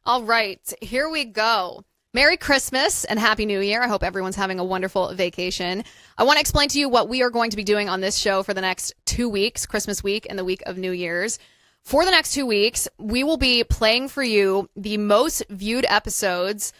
All right, here we go. Merry Christmas and Happy New Year. I hope everyone's having a wonderful vacation. I want to explain to you what we are going to be doing on this show for the next 2 weeks, Christmas week and the week of New Year's. For the next 2 weeks, we will be playing for you the most viewed episodes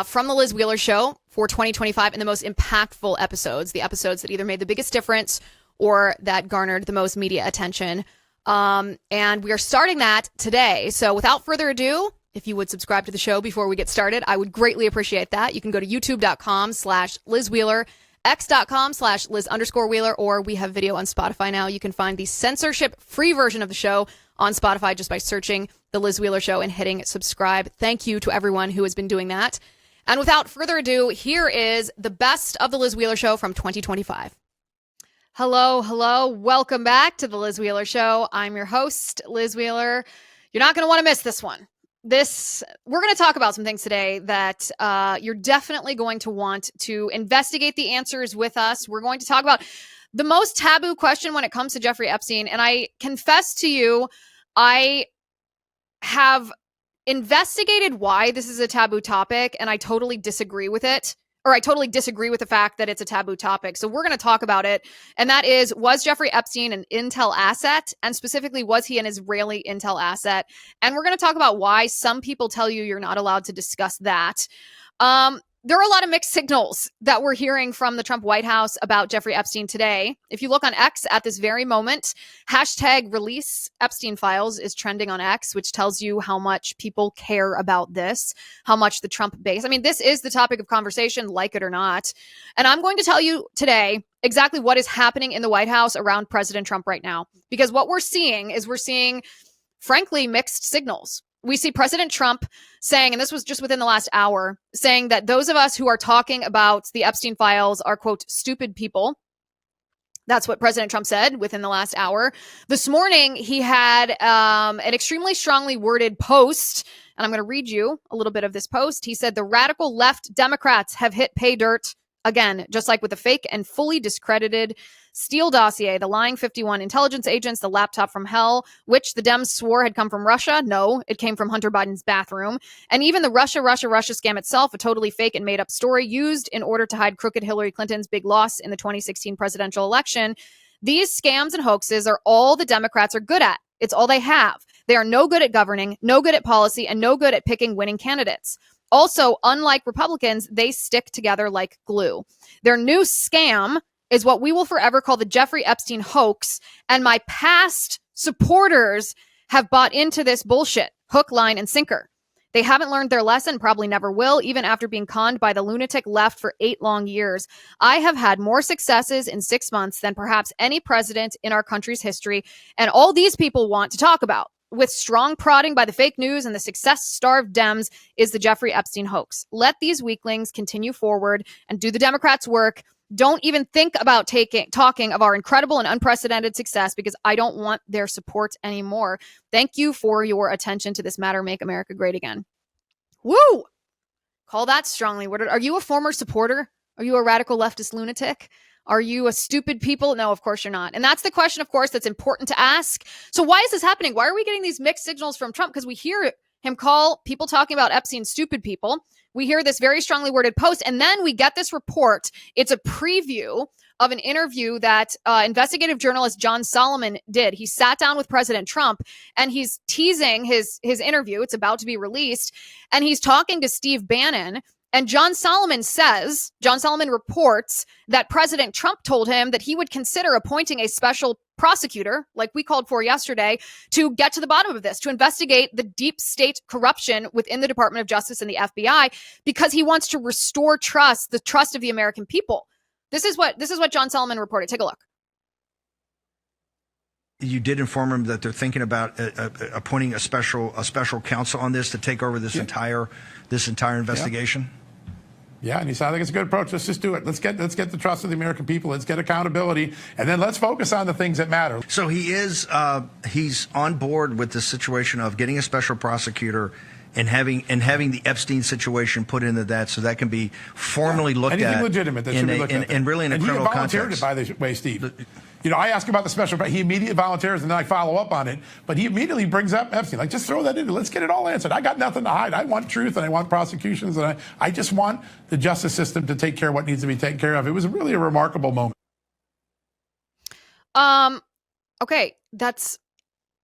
from the Liz Wheeler Show for 2025 and the most impactful episodes, the episodes that either made the biggest difference or that garnered the most media attention. And we are starting that today. So without further ado, if you would subscribe to the show before we get started, I would greatly appreciate that. You can go to youtube.com/Liz Wheeler, x.com/Liz_Wheeler, or we have video on Spotify now. You can find the censorship-free version of the show on Spotify just by searching The Liz Wheeler Show and hitting subscribe. Thank you to everyone who has been doing that. And without further ado, here is the best of The Liz Wheeler Show from 2025. Hello. Welcome back to The Liz Wheeler Show. I'm your host, Liz Wheeler. You're not going to want to miss this one. We're going to talk about some things today that you're definitely going to want to investigate the answers with us. We're going to talk about the most taboo question when it comes to Jeffrey Epstein. And I confess to you, I have investigated why this is a taboo topic, and I totally disagree with it. Or I totally disagree with the fact that it's a taboo topic. So we're going to talk about it. And that is, was Jeffrey Epstein an intel asset? And specifically, was he an Israeli intel asset? And we're going to talk about why some people tell you you're not allowed to discuss that. There are a lot of mixed signals that we're hearing from the Trump White House about Jeffrey Epstein today. If you look on X at this very moment, hashtag release Epstein files is trending on X, which tells you how much people care about this, how much the Trump base. I mean, this is the topic of conversation, like it or not. And I'm going to tell you today exactly what is happening in the White House around President Trump right now. Because what we're seeing, frankly, mixed signals. We see President Trump saying, and this was just within the last hour, saying that those of us who are talking about the Epstein files are, quote, stupid people. That's what President Trump said within the last hour. This morning, he had an extremely strongly worded post, and I'm going to read you a little bit of this post. He said, the radical left Democrats have hit pay dirt again, just like with the fake and fully discredited Steele dossier, the lying 51 intelligence agents, the laptop from hell, which the Dems swore had come from Russia. No, it came from Hunter Biden's bathroom. And even the Russia scam itself, a totally fake and made up story used in order to hide crooked Hillary Clinton's big loss in the 2016 presidential election. These scams and hoaxes are all the Democrats are good at. It's all they have. They are no good at governing, no good at policy, and no good at picking winning candidates. Also, unlike Republicans, they stick together like glue. Their new scam is what we will forever call the Jeffrey Epstein hoax, and my past supporters have bought into this bullshit, hook, line, and sinker. They haven't learned their lesson, probably never will, even after being conned by the lunatic left for 8 long years. I have had more successes in 6 months than perhaps any president in our country's history, and all these people want to talk about, with strong prodding by the fake news and the success-starved Dems, is the Jeffrey Epstein hoax. Let these weaklings continue forward and do the Democrats' work. Don't even think about talking of our incredible and unprecedented success, because I don't want their support anymore. Thank you for your attention to this matter. Make America great again. Woo! Call that strongly worded. Are you a former supporter? Are you a radical leftist lunatic? Are you a stupid people? No, of course you're not. And that's the question, of course, that's important to ask. So why is this happening? Why are we getting these mixed signals from Trump? Because we hear him call people talking about Epstein stupid people. We hear this very strongly worded post, and then we get this report. It's a preview of an interview that investigative journalist John Solomon did. He sat down with President Trump, and he's teasing his interview. It's about to be released, and he's talking to Steve Bannon. And John Solomon reports that President Trump told him that he would consider appointing a special prosecutor, like we called for yesterday, to get to the bottom of this, to investigate the deep state corruption within the Department of Justice and the FBI, because he wants to restore trust, the trust of the American people. This is what John Solomon reported. Take a look. You did inform him that they're thinking about appointing a special counsel on this to take over this entire investigation. Yeah, and he said, I think it's a good approach. Let's just do it. Let's get the trust of the American people. Let's get accountability, and then let's focus on the things that matter. So he's on board with the situation of getting a special prosecutor and having the Epstein situation put into that, so that can be formally looked Anything at. legitimate that should be looked at. And really in a criminal context. And you volunteered it, by the way, Steve. I ask about the special, he immediately volunteers and then I follow up on it. But he immediately brings up Epstein. Like, just throw that in. Let's get it all answered. I got nothing to hide. I want truth and I want prosecutions. And I just want the justice system to take care of what needs to be taken care of. It was really a remarkable moment. Okay, that's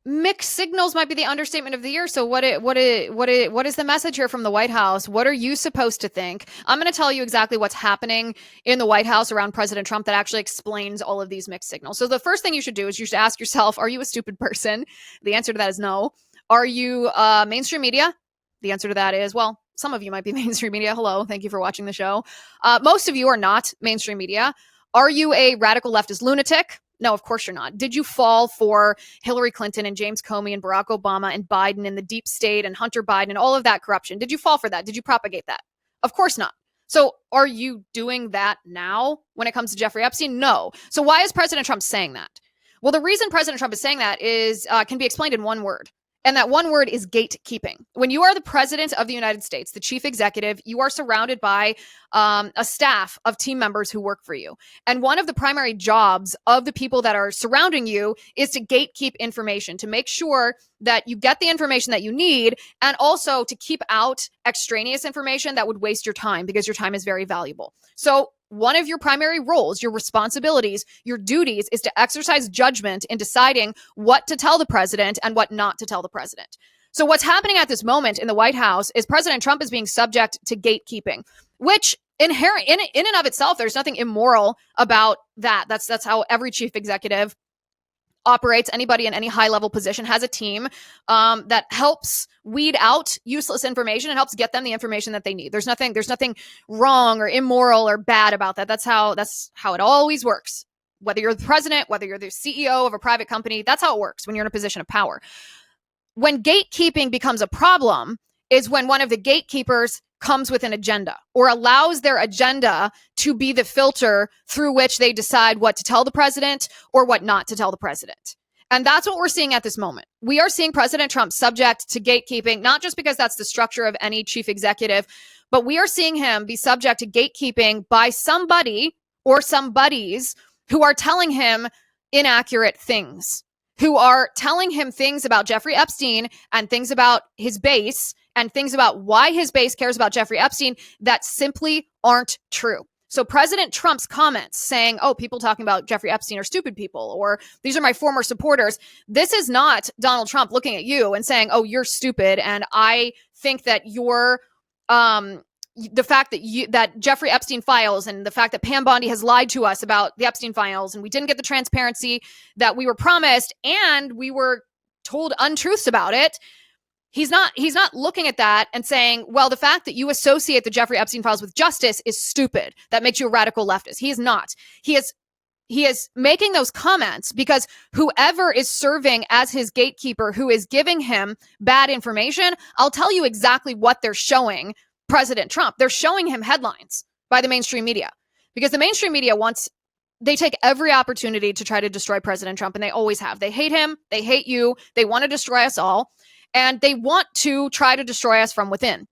mixed signals might be the understatement of the year. So what is the message here from the White House? What are you supposed to think? I'm going to tell you exactly what's happening in the White House around President Trump that actually explains all of these mixed signals. So the first thing you should do is you should ask yourself, are you a stupid person? The answer to that is no. Are you mainstream media? The answer to that is, well, some of you might be mainstream media. Hello, thank you for watching the show. Most of you are not mainstream media. Are you a radical leftist lunatic? No, of course you're not. Did you fall for Hillary Clinton and James Comey and Barack Obama and Biden and the deep state and Hunter Biden and all of that corruption? Did you fall for that? Did you propagate that? Of course not. So are you doing that now when it comes to Jeffrey Epstein? No. So why is President Trump saying that? Well, the reason President Trump is saying that is can be explained in one word. And that one word is gatekeeping. When you are the president of the United States, the chief executive, you are surrounded by a staff of team members who work for you. And one of the primary jobs of the people that are surrounding you is to gatekeep information, to make sure that you get the information that you need, and also to keep out extraneous information that would waste your time, because your time is very valuable. So one of your primary roles, your responsibilities, your duties is to exercise judgment in deciding what to tell the president and what not to tell the president. So what's happening at this moment in the White House is President Trump is being subject to gatekeeping, which inherent in and of itself, there's nothing immoral about that. That's how every chief executive operates. Anybody in any high level position has a team that helps weed out useless information and helps get them the information that they need. There's nothing wrong or immoral or bad about that. That's how it always works. Whether you're the president, whether you're the CEO of a private company, that's how it works when you're in a position of power. When gatekeeping becomes a problem is when one of the gatekeepers comes with an agenda or allows their agenda to be the filter through which they decide what to tell the president or what not to tell the president. And that's what we're seeing at this moment. We are seeing President Trump subject to gatekeeping, not just because that's the structure of any chief executive, but we are seeing him be subject to gatekeeping by somebody or somebodies who are telling him inaccurate things, who are telling him things about Jeffrey Epstein and things about his base and things about why his base cares about Jeffrey Epstein that simply aren't true. So President Trump's comments saying, oh, people talking about Jeffrey Epstein are stupid people, or these are my former supporters. This is not Donald Trump looking at you and saying, oh, you're stupid. And I think that you're, the fact that Jeffrey Epstein files and the fact that Pam Bondi has lied to us about the Epstein files and we didn't get the transparency that we were promised and we were told untruths about it. He's not looking at that and saying, well, the fact that you associate the Jeffrey Epstein files with justice is stupid. That makes you a radical leftist. He is not. He is making those comments because whoever is serving as his gatekeeper, who is giving him bad information, I'll tell you exactly what they're showing President Trump. They're showing him headlines by the mainstream media because the mainstream media they take every opportunity to try to destroy President Trump, and they always have. They hate him. They hate you. They want to destroy us all. And they want to try to destroy us from within.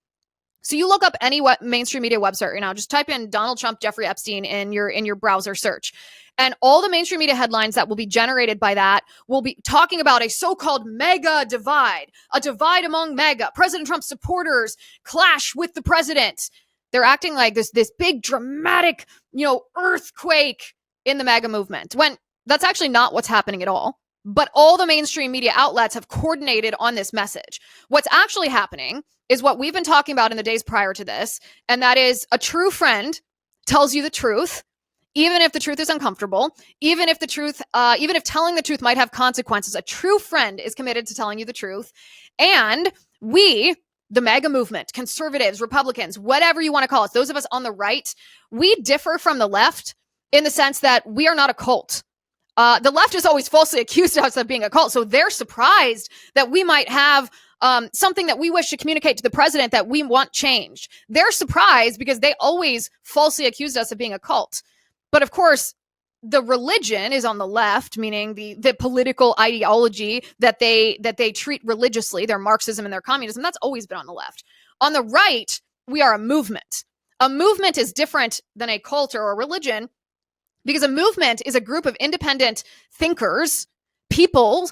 So you look up any mainstream media website right now, just type in Donald Trump, Jeffrey Epstein in your browser search. And all the mainstream media headlines that will be generated by that will be talking about a so-called mega divide, a divide among mega. President Trump's supporters clash with the president. They're acting like this big dramatic, earthquake in the MAGA movement, when that's actually not what's happening at all. But all the mainstream media outlets have coordinated on this message. What's actually happening is what we've been talking about in the days prior to this, and that is a true friend tells you the truth, even if the truth is uncomfortable, even if telling the truth might have consequences. A true friend is committed to telling you the truth. And we, the MAGA movement, conservatives, Republicans, whatever you want to call us, those of us on the right, we differ from the left in the sense that we are not a cult. The left has always falsely accused us of being a cult, so they're surprised that we might have something that we wish to communicate to the president that we want changed. They're surprised because they always falsely accused us of being a cult. But of course, the religion is on the left, meaning the political ideology that they treat religiously, their Marxism and their communism, that's always been on the left. On the right, we are a movement. A movement is different than a cult or a religion Because a movement is a group of independent thinkers, people,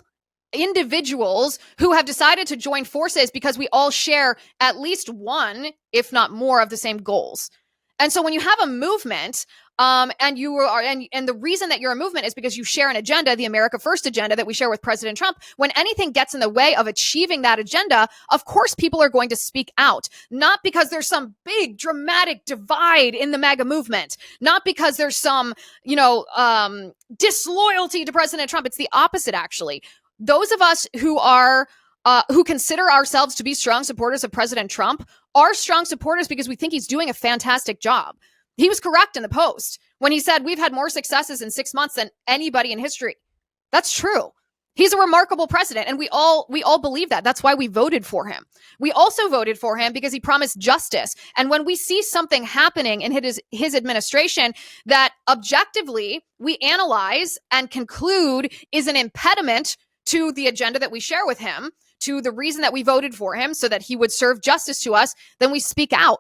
individuals who have decided to join forces because we all share at least one, if not more, of the same goals. And so when you have a movement, and the reason that you're a movement is because you share an agenda, the America First agenda that we share with President Trump. When anything gets in the way of achieving that agenda, of course, people are going to speak out, not because there's some big dramatic divide in the MAGA movement, not because there's some, disloyalty to President Trump. It's the opposite, actually. Those of us who consider ourselves to be strong supporters of President Trump are strong supporters because we think he's doing a fantastic job. He was correct in the Post when he said we've had more successes in 6 months than anybody in history. That's true. He's a remarkable president, and we all believe that. That's why we voted for him. We also voted for him because he promised justice. And when we see something happening in his administration that objectively we analyze and conclude is an impediment to the agenda that we share with him, to the reason that we voted for him so that he would serve justice to us, then we speak out.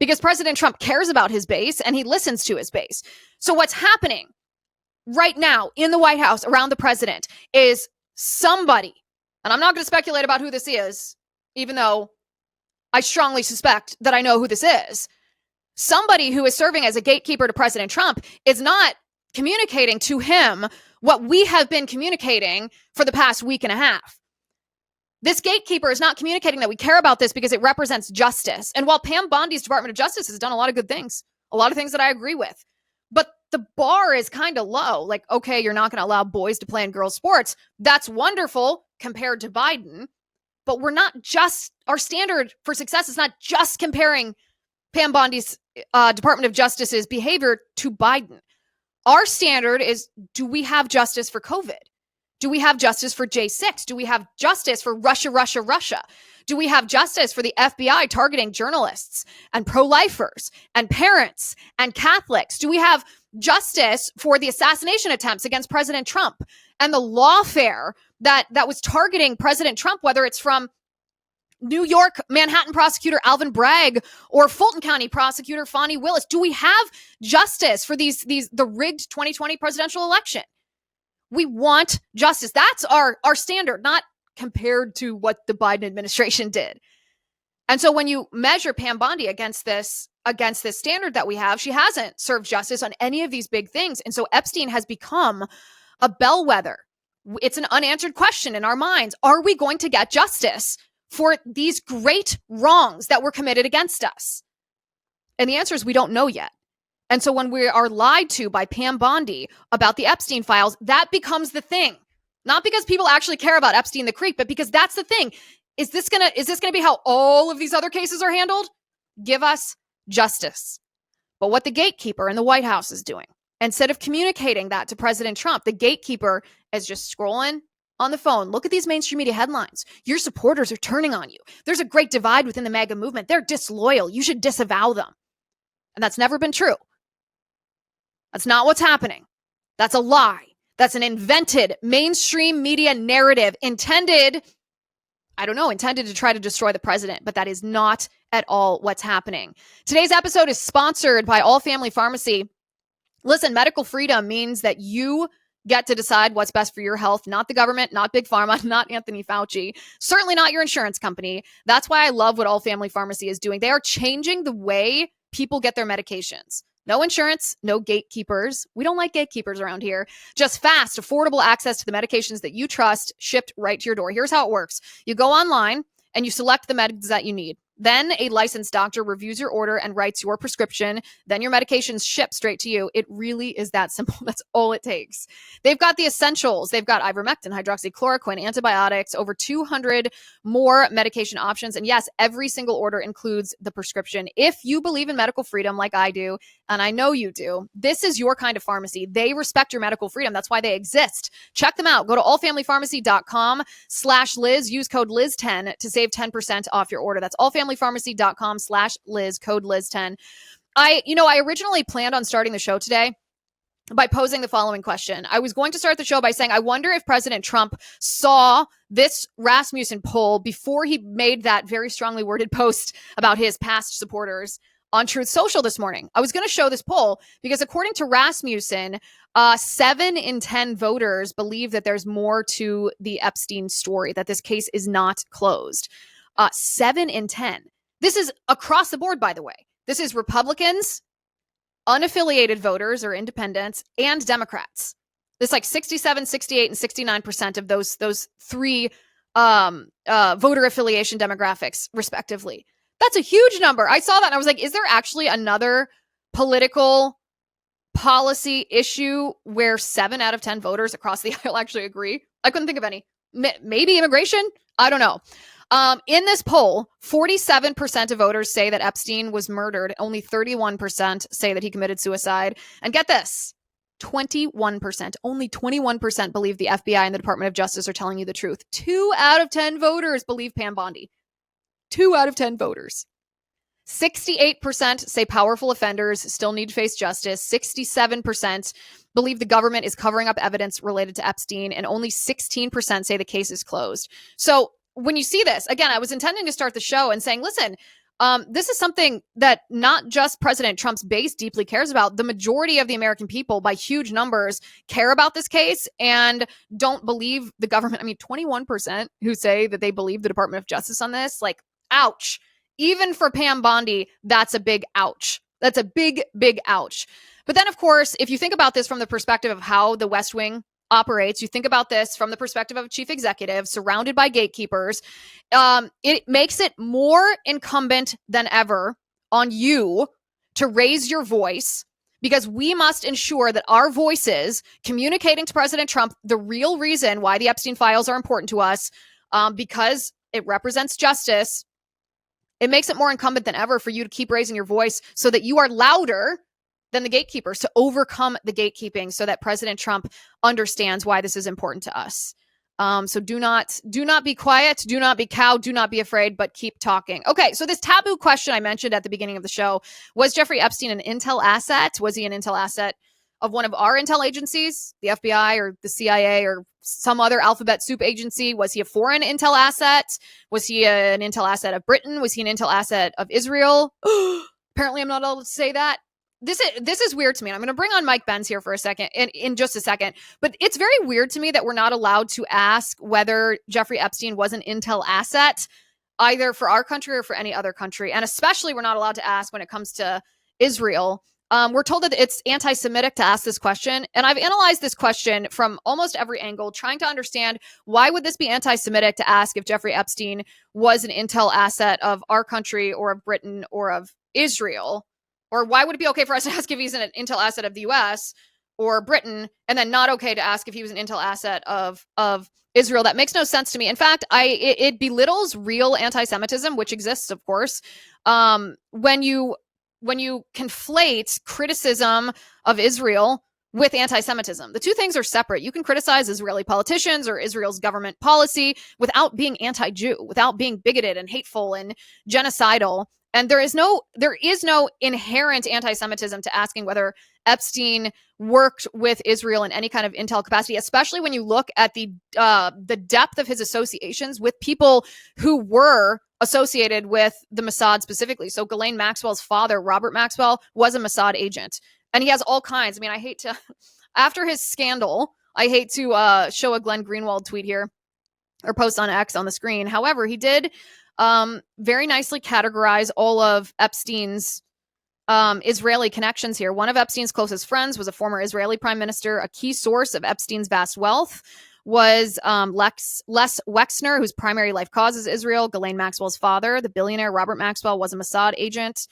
Because President Trump cares about his base and he listens to his base. So what's happening right now in the White House around the president is somebody, and I'm not going to speculate about who this is, even though I strongly suspect that I know who this is. Somebody who is serving as a gatekeeper to President Trump is not communicating to him what we have been communicating for the past week and a half. This gatekeeper is not communicating that we care about this because it represents justice. And while Pam Bondi's Department of Justice has done a lot of good things, a lot of things that I agree with, but the bar is kind of low. Like, okay, you're not going to allow boys to play in girls' sports. That's wonderful compared to Biden. But our standard for success is not just comparing Pam Bondi's Department of Justice's behavior to Biden. Our standard is, do we have justice for COVID? Do we have justice for J6? Do we have justice for Russia? Do we have justice for the FBI targeting journalists and pro-lifers and parents and Catholics? Do we have justice for the assassination attempts against President Trump and the lawfare that was targeting President Trump, whether it's from New York Manhattan prosecutor Alvin Bragg or Fulton County prosecutor Fani Willis? Do we have justice for the rigged 2020 presidential election? We want justice. That's our standard, not compared to what the Biden administration did. And so when you measure Pam Bondi against this standard that we have, she hasn't served justice on any of these big things. And so Epstein has become a bellwether. It's an unanswered question in our minds. Are we going to get justice for these great wrongs that were committed against us? And the answer is we don't know yet. And so when we are lied to by Pam Bondi about the Epstein files, that becomes the thing. Not because people actually care about Epstein the Creep, but because that's the thing. Is this gonna be how all of these other cases are handled? Give us justice. But what the gatekeeper in the White House is doing, instead of communicating that to President Trump, the gatekeeper is just scrolling on the phone. Look at these mainstream media headlines. Your supporters are turning on you. There's a great divide within the MAGA movement. They're disloyal. You should disavow them. And that's never been true. That's not what's happening. That's a lie. That's an invented mainstream media narrative intended to try to destroy the president, but that is not at all what's happening. Today's episode is sponsored by All Family Pharmacy. Listen, medical freedom means that you get to decide what's best for your health, not the government, not Big Pharma, not Anthony Fauci, certainly not your insurance company. That's why I love what All Family Pharmacy is doing. They are changing the way people get their medications. No insurance, no gatekeepers. We don't like gatekeepers around here. Just fast, affordable access to the medications that you trust, shipped right to your door. Here's how it works. You go online and you select the meds that you need. Then a licensed doctor reviews your order and writes your prescription. Then your medications ship straight to you. It really is that simple. That's all it takes. They've got the essentials. They've got ivermectin, hydroxychloroquine, antibiotics, over 200 more medication options. And yes, every single order includes the prescription. If you believe in medical freedom like I do, and I know you do, this is your kind of pharmacy. They respect your medical freedom. That's why they exist. Check them out. Go to allfamilypharmacy.com/Liz. Use code Liz10 to save 10% off your order. That's allfamilypharmacy.com/Liz, code Liz10. I originally planned on starting the show today by posing the following question. I was going to start the show by saying, I wonder if President Trump saw this Rasmussen poll before he made that very strongly worded post about his past supporters on Truth Social this morning. I was going to show this poll because according to Rasmussen, 7 in 10 voters believe that there's more to the Epstein story, that this case is not closed. 7 in 10. This is across the board, by the way. This is Republicans, unaffiliated voters or independents, and Democrats. It's like 67, 68, and 69% of those three voter affiliation demographics, respectively. That's a huge number. I saw that and I was like, is there actually another political policy issue where 7 out of 10 voters across the aisle actually agree? I couldn't think of any. Maybe immigration? I don't know. In this poll, 47% of voters say that Epstein was murdered. Only 31% say that he committed suicide. And get this, 21%, only 21% believe the FBI and the Department of Justice are telling you the truth. 2 out of 10 voters believe Pam Bondi. 2 out of 10 voters. 68% say powerful offenders still need to face justice. 67% believe the government is covering up evidence related to Epstein, and only 16% say the case is closed. So when you see this, again, I was intending to start the show and saying, listen, this is something that not just President Trump's base deeply cares about. The majority of the American people, by huge numbers, care about this case and don't believe the government. I mean, 21% who say that they believe the Department of Justice on this, like, ouch. Even for Pam Bondi, that's a big ouch. That's a big, big ouch. But then, of course, if you think about this from the perspective of how the West Wing operates, you think about this from the perspective of a chief executive surrounded by gatekeepers, it makes it more incumbent than ever on you to raise your voice, because we must ensure that our voices communicating to President Trump the real reason why the Epstein files are important to us, because it represents justice. It makes it more incumbent than ever for you to keep raising your voice so that you are louder than the gatekeepers, to overcome the gatekeeping so that President Trump understands why this is important to us. So do not be quiet, do not be cowed, do not be afraid, but keep talking. Okay, so this taboo question I mentioned at the beginning of the show, was Jeffrey Epstein an intel asset? Was he an intel asset of one of our intel agencies, the FBI or the CIA or some other alphabet soup agency? Was he a foreign intel asset? Was he an intel asset of Britain? Was he an intel asset of Israel? Apparently I'm not allowed to say that. This is weird to me. I'm going to bring on Mike Benz here for a second, in just a second. But it's very weird to me that we're not allowed to ask whether Jeffrey Epstein was an intel asset, either for our country or for any other country. And especially we're not allowed to ask when it comes to Israel. We're told that it's anti-Semitic to ask this question. And I've analyzed this question from almost every angle, trying to understand why would this be anti-Semitic to ask if Jeffrey Epstein was an intel asset of our country or of Britain or of Israel? Or why would it be okay for us to ask if he's an intel asset of the US or Britain, and then not okay to ask if he was an intel asset of Israel? That makes no sense to me. In fact, it belittles real anti-Semitism, which exists, of course, when you conflate criticism of Israel with anti-Semitism. The two things are separate. You can criticize Israeli politicians or Israel's government policy without being anti-Jew, without being bigoted and hateful and genocidal. And there is no inherent anti-Semitism to asking whether Epstein worked with Israel in any kind of intel capacity, especially when you look at the depth of his associations with people who were associated with the Mossad specifically. So Ghislaine Maxwell's father, Robert Maxwell, was a Mossad agent. And he has all kinds. I mean, I hate to, after his scandal, I hate to show a Glenn Greenwald tweet here or post on X on the screen. However, he did very nicely categorize all of Epstein's Israeli connections here. One of Epstein's closest friends was a former Israeli prime minister. A key source of Epstein's vast wealth was Les Wexner, whose primary life cause is Israel. Ghislaine Maxwell's father, the billionaire Robert Maxwell, was a Mossad agent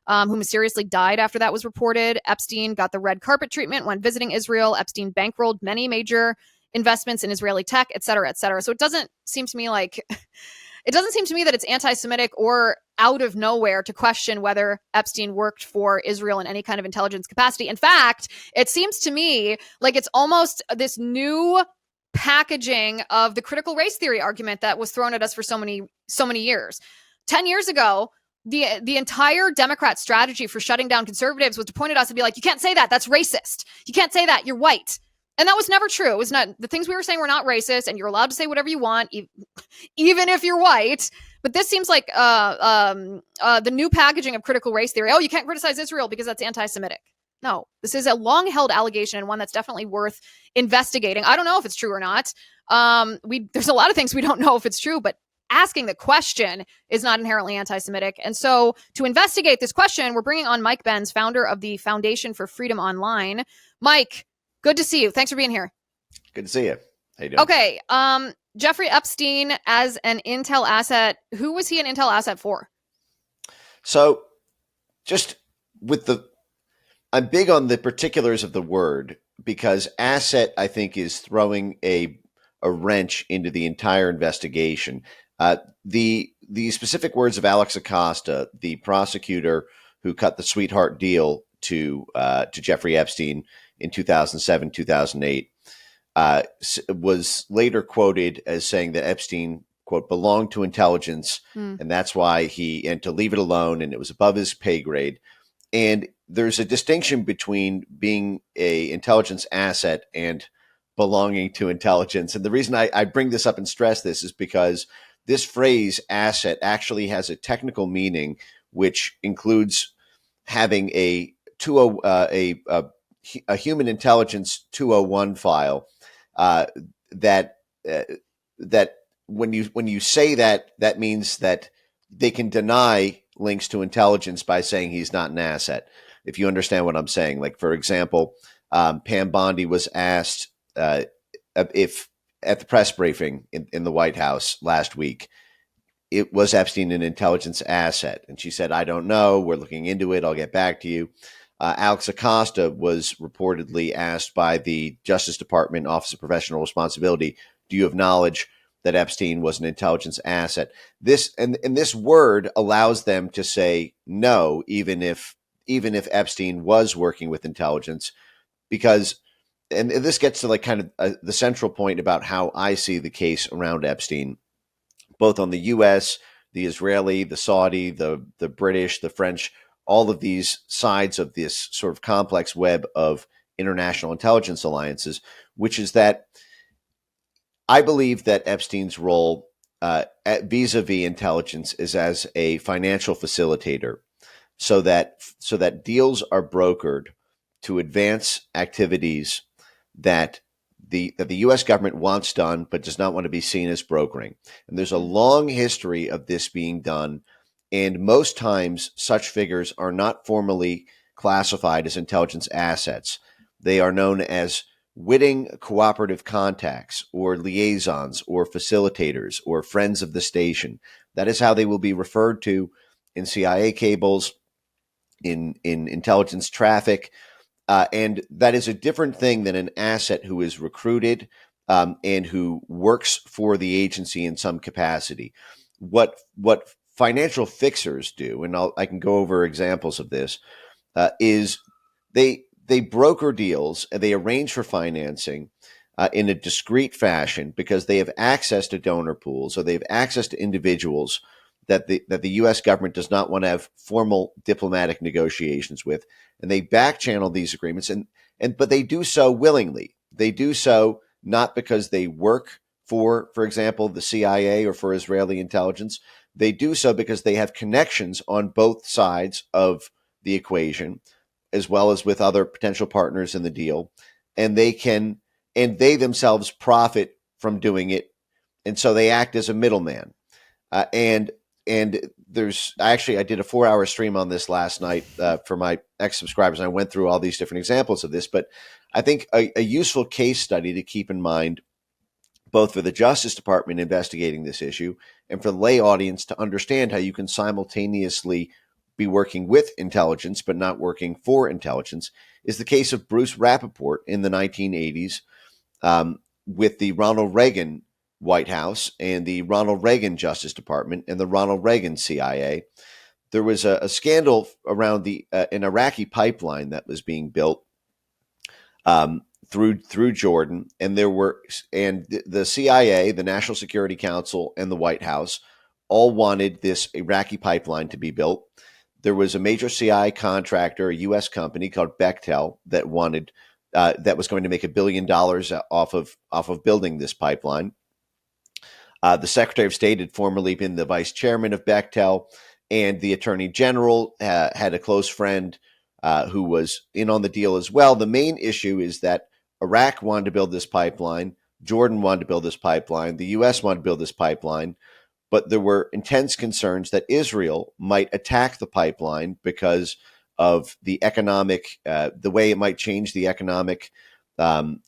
who mysteriously died after that was reported. Epstein got the red carpet treatment when visiting Israel. Epstein bankrolled many major investments in Israeli tech, et cetera, et cetera. So it doesn't seem to me that it's anti-Semitic or out of nowhere to question whether Epstein worked for Israel in any kind of intelligence capacity. In fact, it seems to me like it's almost this new packaging of the critical race theory argument that was thrown at us for so many years. 10 years ago, the entire Democrat strategy for shutting down conservatives was to point at us and be like, you can't say that. That's racist. You can't say that. You're white. And that was never true. It was not, the things we were saying were not racist, and you're allowed to say whatever you want, even if you're white. But this seems like the new packaging of critical race theory. Oh, you can't criticize Israel because that's anti-Semitic. No, this is a long-held allegation and one that's definitely worth investigating. I don't know if it's true or not. There's a lot of things we don't know if it's true, but asking the question is not inherently anti-Semitic. And so to investigate this question, we're bringing on Mike Benz, founder of the Foundation for Freedom Online. Mike, good to see you. Thanks for being here. Good to see you. How you doing? Okay. Jeffrey Epstein as an Intel asset. Who was he an Intel asset for? So just I'm big on the particulars of the word because asset, I think, is throwing a wrench into the entire investigation. The specific words of Alex Acosta, the prosecutor who cut the sweetheart deal to Jeffrey Epstein in 2007, 2008, was later quoted as saying that Epstein, quote, belonged to intelligence, and that's why and to leave it alone, and it was above his pay grade. And there's a distinction between being a intelligence asset and belonging to intelligence. And the reason I bring this up and stress this is because this phrase asset actually has a technical meaning, which includes having a human intelligence 201 file that when you say that, that means that they can deny links to intelligence by saying he's not an asset. If you understand what I'm saying, like for example, Pam Bondi was asked if at the press briefing in the White House last week, it was Epstein an intelligence asset, and she said, "I don't know. We're looking into it. I'll get back to you." Alex Acosta was reportedly asked by the Justice Department Office of Professional Responsibility, "Do you have knowledge that Epstein was an intelligence asset?" This word allows them to say no, even if Epstein was working with intelligence, because, and this gets to like kind of the central point about how I see the case around Epstein, both on the U.S., the Israeli, the Saudi, the British, the French, all of these sides of this sort of complex web of international intelligence alliances, which is that I believe that Epstein's role vis-a-vis intelligence is as a financial facilitator, so that deals are brokered to advance activities that the U.S. government wants done but does not want to be seen as brokering. And there's a long history of this being done, and most times such figures are not formally classified as intelligence assets. They are known as witting cooperative contacts or liaisons or facilitators or friends of the station. That is how they will be referred to in CIA cables, in intelligence traffic. And that is a different thing than an asset who is recruited and who works for the agency in some capacity. What financial fixers do, and I can go over examples of this, is they broker deals and they arrange for financing in a discreet fashion because they have access to donor pools, or they have access to individuals that the U.S. government does not want to have formal diplomatic negotiations with, and they back channel these agreements, but they do so willingly. They do so not because they work for example, the CIA or for Israeli intelligence. They do so because they have connections on both sides of the equation, as well as with other potential partners in the deal, and they themselves profit from doing it, and so they act as a middleman. And I did a 4-hour stream on this last night for my ex-subscribers, and I went through all these different examples of this. But I think a useful case study to keep in mind, both for the Justice Department investigating this issue and for the lay audience to understand how you can simultaneously be working with intelligence but not working for intelligence, is the case of Bruce Rappaport in the 1980s with the Ronald Reagan White House and the Ronald Reagan Justice Department and the Ronald Reagan CIA. There was a scandal around an Iraqi pipeline that was being built through Jordan, and the CIA, the National Security Council, and the White House all wanted this Iraqi pipeline to be built. There was a major CIA contractor, a U.S. company called Bechtel, that was going to make $1 billion off of building this pipeline. The Secretary of State had formerly been the vice chairman of Bechtel, and the Attorney General had a close friend who was in on the deal as well. The main issue is that Iraq wanted to build this pipeline, Jordan wanted to build this pipeline, the U.S. wanted to build this pipeline, but there were intense concerns that Israel might attack the pipeline because of the economic, the way it might change the economic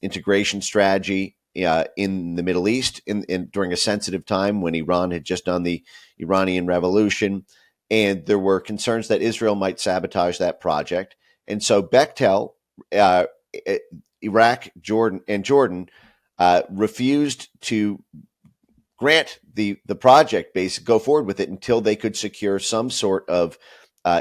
integration strategy in the Middle East during a sensitive time when Iran had just done the Iranian Revolution. And there were concerns that Israel might sabotage that project. And so Bechtel, Iraq, Jordan refused to grant the project go forward with it until they could secure some sort of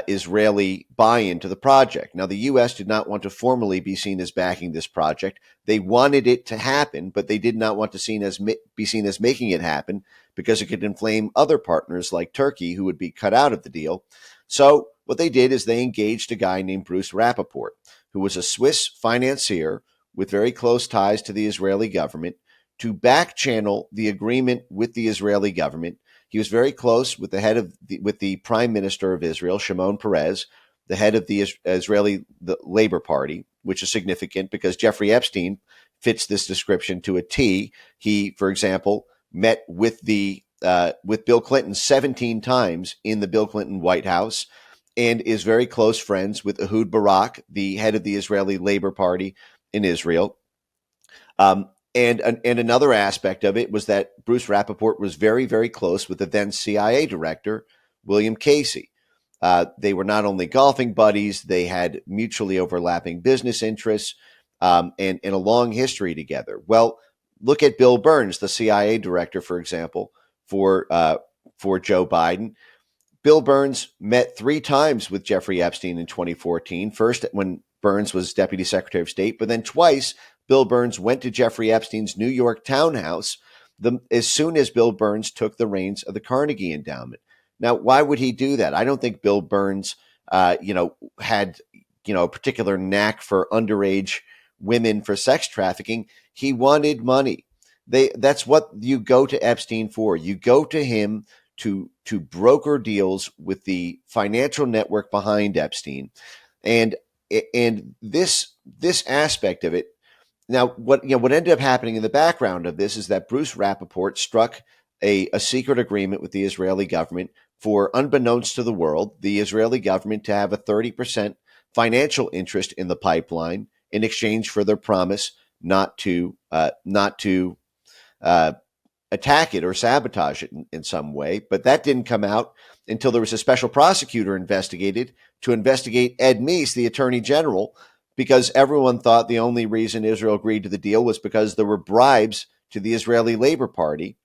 Israeli buy-in to the project. Now, the U.S. did not want to formally be seen as backing this project. They wanted it to happen, but they did not want to be seen as making it happen because it could inflame other partners like Turkey who would be cut out of the deal. So what they did is they engaged a guy named Bruce Rappaport, who was a Swiss financier with very close ties to the Israeli government, to back channel the agreement with the Israeli government. He was very close with the Prime Minister of Israel, Shimon Peres, the head of the Israeli Labor Party, which is significant because Jeffrey Epstein fits this description to a T. He, for example, met with Bill Clinton 17 times in the Bill Clinton White House and is very close friends with Ehud Barak, the head of the Israeli Labor Party in Israel. And another aspect of it was that Bruce Rappaport was very, very close with the then CIA director, William Casey. They were not only golfing buddies, they had mutually overlapping business interests and a long history together. Well, look at Bill Burns, the CIA director, for example, for Joe Biden. Bill Burns met 3 times with Jeffrey Epstein in 2014, first when Burns was Deputy Secretary of State, but then twice Bill Burns went to Jeffrey Epstein's New York townhouse as soon as Bill Burns took the reins of the Carnegie Endowment. Now, why would he do that? I don't think Bill Burns, had, a particular knack for underage women for sex trafficking. He wanted money. That's what you go to Epstein for. You go to him to broker deals with the financial network behind Epstein, and this aspect of it. Now, what ended up happening in the background of this is that Bruce Rappaport struck a secret agreement with the Israeli government for, unbeknownst to the world, the Israeli government to have a 30% financial interest in the pipeline in exchange for their promise not to attack it or sabotage it in some way. But that didn't come out until there was a special prosecutor to investigate Ed Meese, the Attorney General, because everyone thought the only reason Israel agreed to the deal was because there were bribes to the Israeli Labor Party.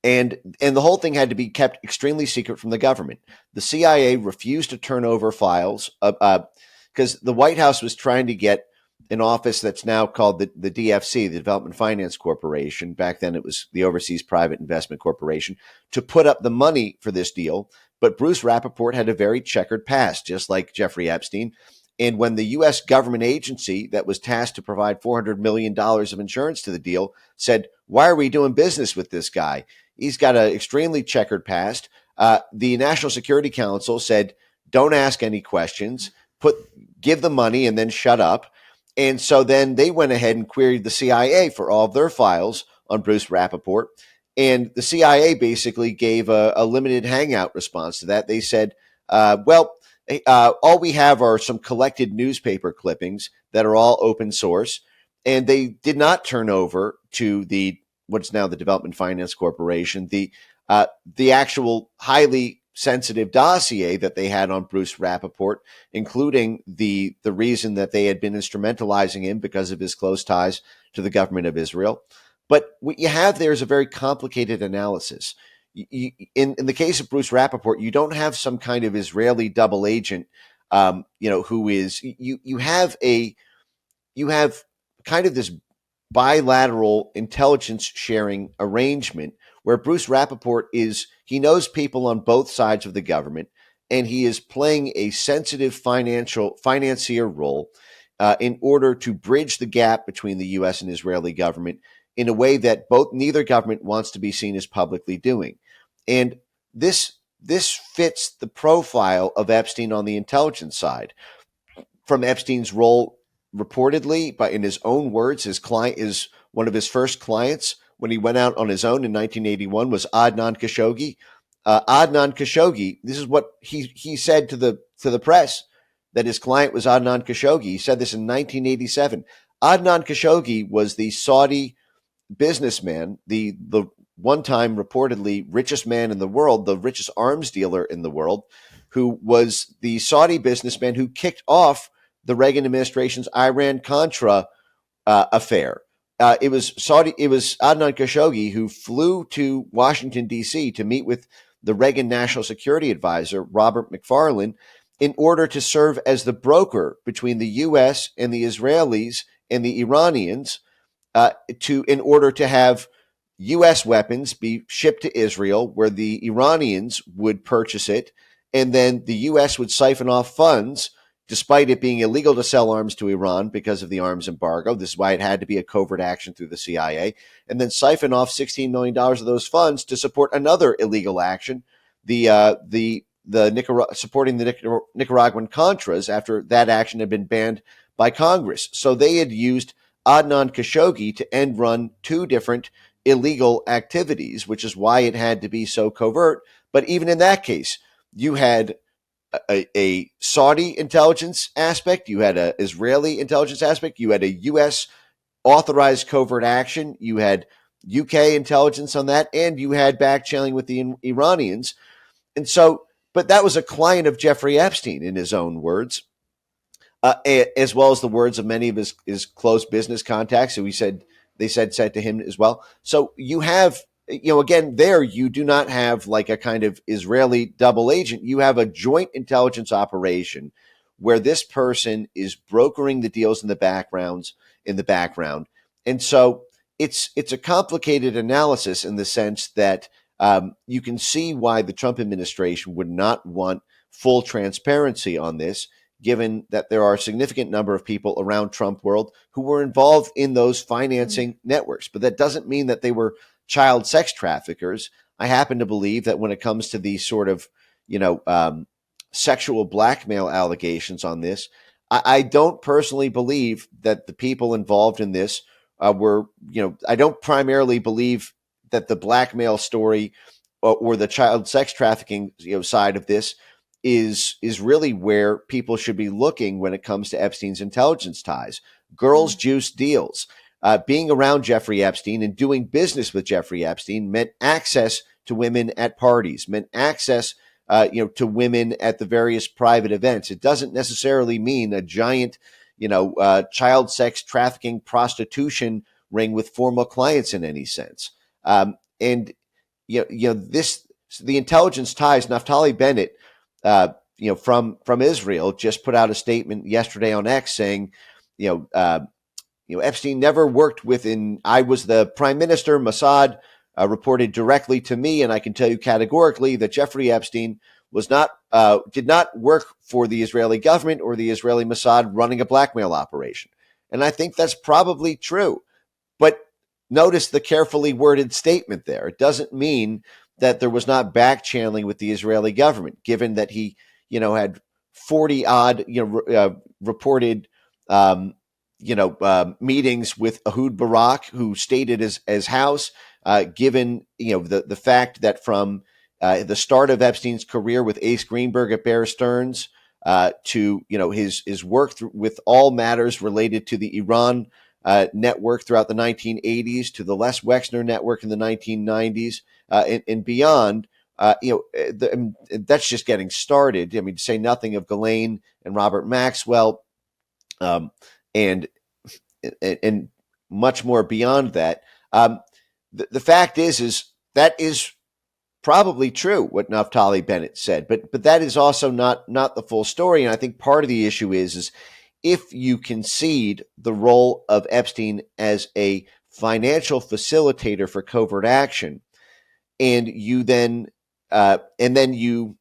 And the whole thing had to be kept extremely secret from the government. The CIA refused to turn over files because the White House was trying to get an office that's now called the DFC, the Development Finance Corporation. Back then it was the Overseas Private Investment Corporation, to put up the money for this deal. But Bruce Rappaport had a very checkered past, just like Jeffrey Epstein. And when the U.S. government agency that was tasked to provide $400 million of insurance to the deal said, why are we doing business with this guy? He's got an extremely checkered past. The National Security Council said, don't ask any questions, give the money and then shut up. And so then they went ahead and queried the CIA for all of their files on Bruce Rappaport. And the CIA basically gave a limited hangout response to that. They said, all we have are some collected newspaper clippings that are all open source, and they did not turn over to what's now the Development Finance Corporation the actual highly sensitive dossier that they had on Bruce Rappaport, including the reason that they had been instrumentalizing him because of his close ties to the government of Israel. But what you have there is a very complicated analysis. In the case of Bruce Rappaport, you don't have some kind of Israeli double agent, who is you have kind of this bilateral intelligence sharing arrangement where Bruce Rappaport he knows people on both sides of the government, and he is playing a sensitive financier role in order to bridge the gap between the U.S. and Israeli government in a way that neither government wants to be seen as publicly doing. And this fits the profile of Epstein on the intelligence side. From Epstein's role, reportedly, but in his own words, his client is one of his first clients when he went out on his own in 1981 was Adnan Khashoggi. Adnan Khashoggi, this is what he said to the press, that his client was Adnan Khashoggi. He said this in 1987. Adnan Khashoggi was the Saudi businessman, the one time reportedly richest man in the world, the richest arms dealer in the world, who was the Saudi businessman who kicked off the Reagan administration's Iran-Contra affair. It was Adnan Khashoggi who flew to Washington, D.C. to meet with the Reagan National Security Advisor, Robert McFarlane, in order to serve as the broker between the U.S. and the Israelis and the Iranians in order to have U.S. weapons be shipped to Israel, where the Iranians would purchase it, and then the U.S. would siphon off funds, despite it being illegal to sell arms to Iran because of the arms embargo. This is why it had to be a covert action through the CIA, and then siphon off $16 million of those funds to support another illegal action, supporting the Nicaraguan Contras after that action had been banned by Congress. So they had used Adnan Khashoggi to end run two different illegal activities, which is why it had to be so covert. But even in that case, you had a Saudi intelligence aspect, you had an Israeli intelligence aspect, you had a U.S. authorized covert action, you had UK intelligence on that, and you had back-channeling with the Iranians. And so, but that was a client of Jeffrey Epstein, in his own words, as well as the words of many of his close business contacts who said to him as well. So you have, again, there you do not have like a kind of Israeli double agent. You have a joint intelligence operation where this person is brokering the deals in the background. And so it's a complicated analysis in the sense that you can see why the Trump administration would not want full transparency on this, given that there are a significant number of people around Trump world who were involved in those financing networks. But that doesn't mean that they were child sex traffickers. I happen to believe that when it comes to these sort of, sexual blackmail allegations on this, I don't personally believe that the people involved in this were, I don't primarily believe that the blackmail story or the child sex trafficking side of this is really where people should be looking when it comes to Epstein's intelligence ties. Girls juice deals. Being around Jeffrey Epstein and doing business with Jeffrey Epstein meant access to women at parties, meant access to women at the various private events. It doesn't necessarily mean a giant, child sex trafficking prostitution ring with formal clients in any sense. The intelligence ties. Naftali Bennett, from Israel, just put out a statement yesterday on X saying, Epstein never worked within. I was the prime minister. Mossad reported directly to me, and I can tell you categorically that Jeffrey Epstein did not work for the Israeli government or the Israeli Mossad running a blackmail operation. And I think that's probably true. But notice the carefully worded statement there. It doesn't mean that there was not back channeling with the Israeli government, given that he, had 40 odd, reported, meetings with Ehud Barak, who stayed at his house, given, the fact that from the start of Epstein's career with Ace Greenberg at Bear Stearns to, his work with all matters related to the Iran network throughout the 1980s to the Les Wexner network in the 1990s and beyond, that's just getting started. I mean, to say nothing of Ghislaine and Robert Maxwell, and much more beyond that. The fact is that is probably true what Naftali Bennett said, but that is also not the full story. And I think part of the issue is if you concede the role of Epstein as a financial facilitator for covert action, and you then you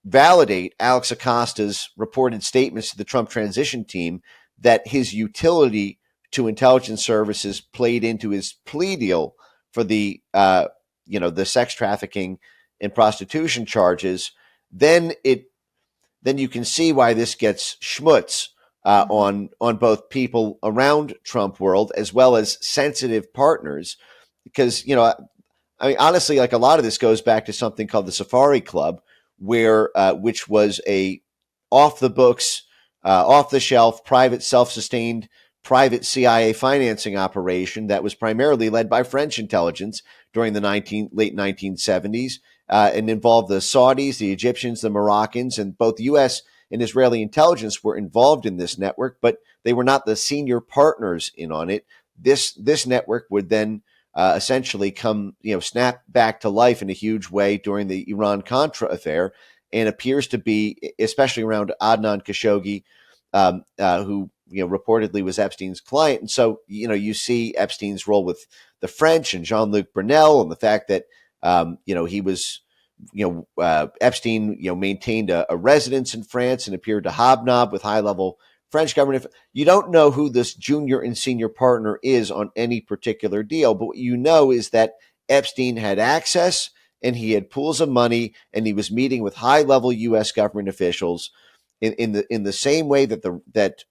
validate Alex Acosta's reported statements to the Trump transition team that his utility to intelligence services played into his plea deal for the the sex trafficking and prostitution charges, then you can see why this gets schmutz on both people around Trump world as well as sensitive partners, because I mean, honestly, like a lot of this goes back to something called the Safari Club, where which was a off the books, off the shelf, private, self-sustained, private CIA financing operation that was primarily led by French intelligence during the late 1970s, and involved the Saudis, the Egyptians, the Moroccans, and both U.S. and Israeli intelligence were involved in this network, but they were not the senior partners in on it. This network would then essentially snap back to life in a huge way during the Iran-Contra affair, and appears to be, especially around Adnan Khashoggi, who reportedly was Epstein's client. And so, you see Epstein's role with the French and Jean-Luc Brunel, and the fact that, he was, Epstein, maintained a residence in France and appeared to hobnob with high-level French government. You don't know who this junior and senior partner is on any particular deal, but what you know is that Epstein had access and he had pools of money, and he was meeting with high-level U.S. government officials in the same way that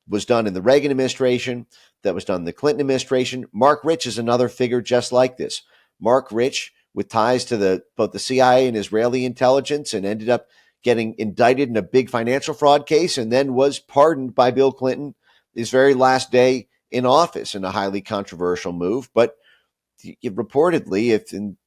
was done in the Reagan administration, that was done in the Clinton administration. Mark Rich is another figure just like this. Mark Rich, with ties to both the CIA and Israeli intelligence, and ended up getting indicted in a big financial fraud case, and then was pardoned by Bill Clinton his very last day in office in a highly controversial move. But reportedly,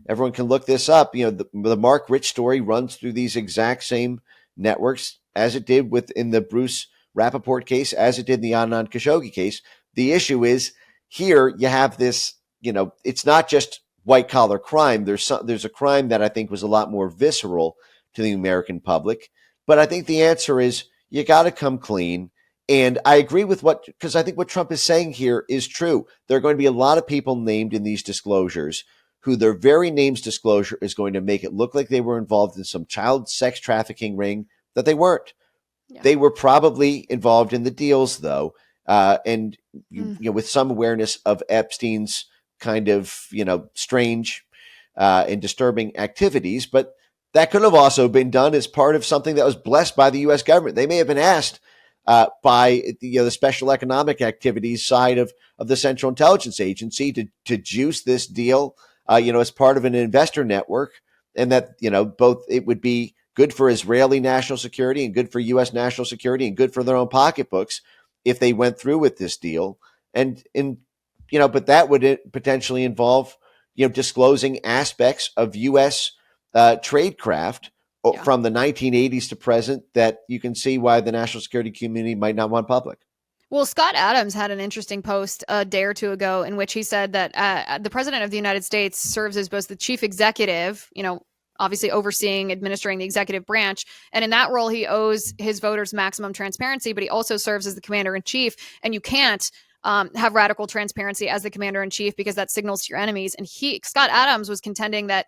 everyone can look this up, the Mark Rich story runs through these exact same networks as it did in the Bruce Rappaport case, as it did in the Adnan Khashoggi case. The issue is here you have this, it's not just white collar crime. There's a crime that I think was a lot more visceral to the American public. But I think the answer is you got to come clean. And I agree with because I think what Trump is saying here is true. There are going to be a lot of people named in these disclosures who their very name's disclosure is going to make it look like they were involved in some child sex trafficking ring that they weren't. Yeah. They were probably involved in the deals, though, and with some awareness of Epstein's kind of strange and disturbing activities. But that could have also been done as part of something that was blessed by the U.S. government. They may have been asked by the special economic activities side of the Central Intelligence Agency to juice this deal, as part of an investor network, and that both it would be good for Israeli national security and good for U.S. national security and good for their own pocketbooks if they went through with this deal. But that would potentially involve disclosing aspects of U.S. tradecraft from the 1980s to present that you can see why the national security community might not want public. Well, Scott Adams had an interesting post a day or two ago in which he said that the president of the United States serves as both the chief executive, obviously overseeing, administering the executive branch. And in that role, he owes his voters maximum transparency, but he also serves as the commander in chief. And you can't have radical transparency as the commander in chief because that signals to your enemies. And Scott Adams was contending that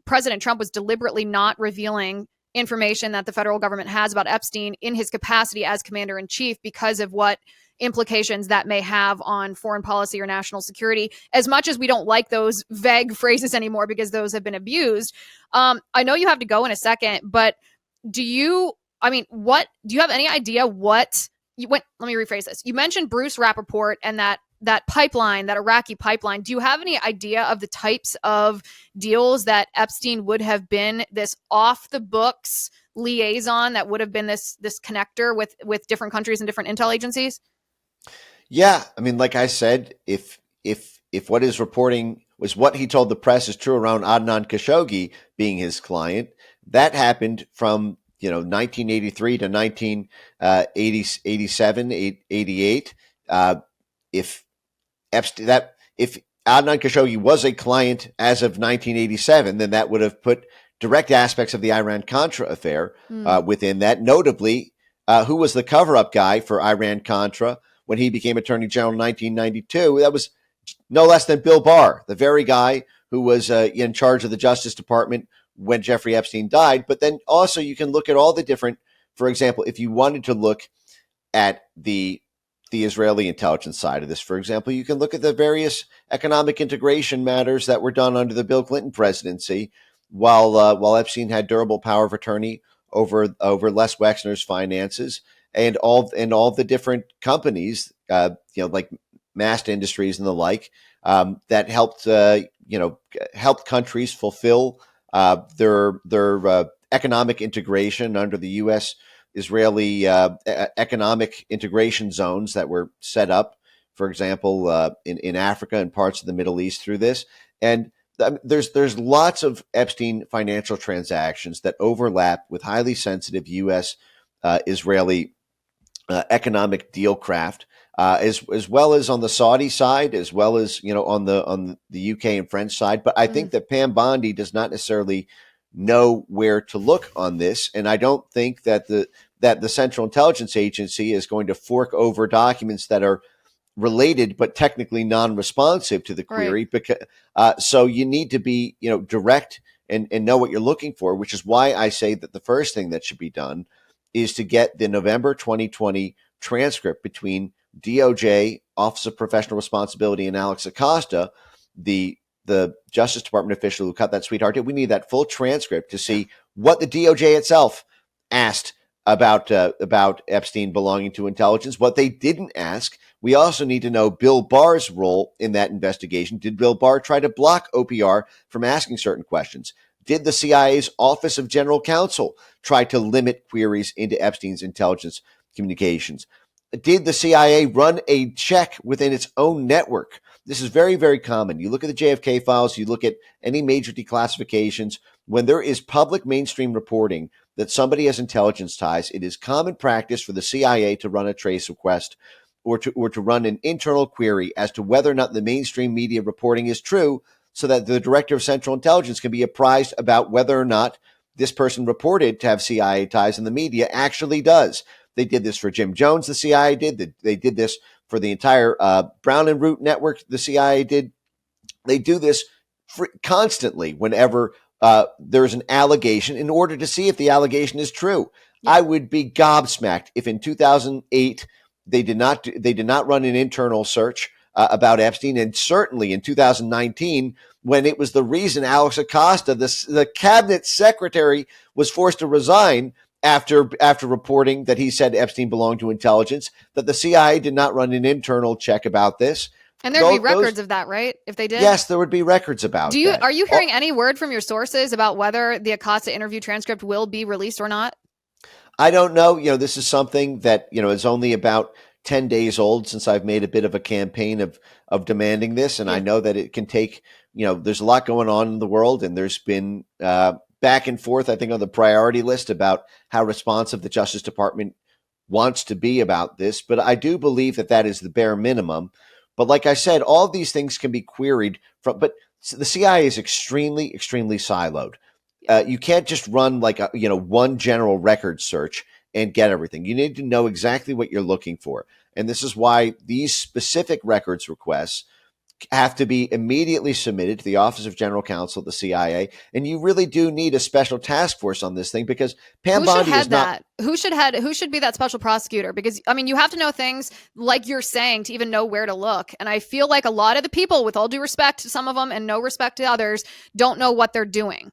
President Trump was deliberately not revealing information that the federal government has about Epstein in his capacity as commander in chief because of what implications that may have on foreign policy or national security. As much as we don't like those vague phrases anymore because those have been abused. I know you have to go in a second, but do you have any idea let me rephrase this. You mentioned Bruce Rappaport and that pipeline, that Iraqi pipeline. Do you have any idea of the types of deals that Epstein would have been, this off the books liaison that would have been this connector with different countries and different intel agencies? Yeah. I mean, like I said, if what his reporting was what he told the press is true around Adnan Khashoggi being his client, that happened from 1983 to 1987, 88. If Adnan Khashoggi was a client as of 1987, then that would have put direct aspects of the Iran-Contra affair within that. Notably, who was the cover-up guy for Iran-Contra when he became Attorney General in 1992? That was no less than Bill Barr, the very guy who was in charge of the Justice Department when Jeffrey Epstein died. But then also you can look at all the different, for example, if you wanted to look at the the Israeli intelligence side of this, for example, you can look at the various economic integration matters that were done under the Bill Clinton presidency, while Epstein had durable power of attorney over Les Wexner's finances, and all the different companies, like Mast Industries and the like, that helped countries fulfill their economic integration under the U.S. Israeli economic integration zones that were set up, for example, in Africa and parts of the Middle East through this. And there's lots of Epstein financial transactions that overlap with highly sensitive U.S. Israeli economic deal craft, as well as on the Saudi side, as well as on the UK and French side. But I think that Pam Bondi does not necessarily know where to look on this, and I don't think that the Central Intelligence Agency is going to fork over documents that are related but technically non-responsive to the query. Right. Because so you need to be direct and know what you're looking for, which is why I say that the first thing that should be done is to get the November 2020 transcript between DOJ, Office of Professional Responsibility, and Alex Acosta, the Justice Department official who cut that sweetheart deal. We need that full transcript to see what the DOJ itself asked about Epstein belonging to intelligence. What they didn't ask, we also need to know Bill Barr's role in that investigation. Did Bill Barr try to block OPR from asking certain questions? Did the CIA's Office of General Counsel try to limit queries into Epstein's intelligence communications? Did the CIA run a check within its own network? This is very, very common. You look at the JFK files, you look at any major declassifications. When there is public mainstream reporting that somebody has intelligence ties, it is common practice for the CIA to run a trace request or to run an internal query as to whether or not the mainstream media reporting is true, so that the Director of Central Intelligence can be apprised about whether or not this person reported to have CIA ties in the media actually does. They did this for Jim Jones, the CIA did. They did this for the entire Brown and Root network, the CIA did. They do this constantly whenever there's an allegation in order to see if the allegation is true. Yeah. I would be gobsmacked if in 2008 they did not run an internal search about Epstein, and certainly in 2019, when it was the reason Alex Acosta, the cabinet secretary, was forced to resign after reporting that he said Epstein belonged to intelligence, that the CIA did not run an internal check about this. And there'd be records of that, right? If they did? Yes, there would be records about that. Are you hearing any word from your sources about whether the Acosta interview transcript will be released or not? I don't know. This is something that, is only about 10 days old since I've made a bit of a campaign of demanding this. And I know that it can take, there's a lot going on in the world, and there's been back and forth, I think, on the priority list about how responsive the Justice Department wants to be about this. But I do believe that is the bare minimum. But like I said, all of these things can be queried but the CIA is extremely, extremely siloed. You can't just run like one general record search and get everything. You need to know exactly what you're looking for. And this is why these specific records requests have to be immediately submitted to the Office of General Counsel, the CIA. And you really do need a special task force on this thing, because Pam Bondi is not. Who should be that special prosecutor? Because, you have to know things, like you're saying, to even know where to look. And I feel like a lot of the people, with all due respect to some of them and no respect to others, don't know what they're doing.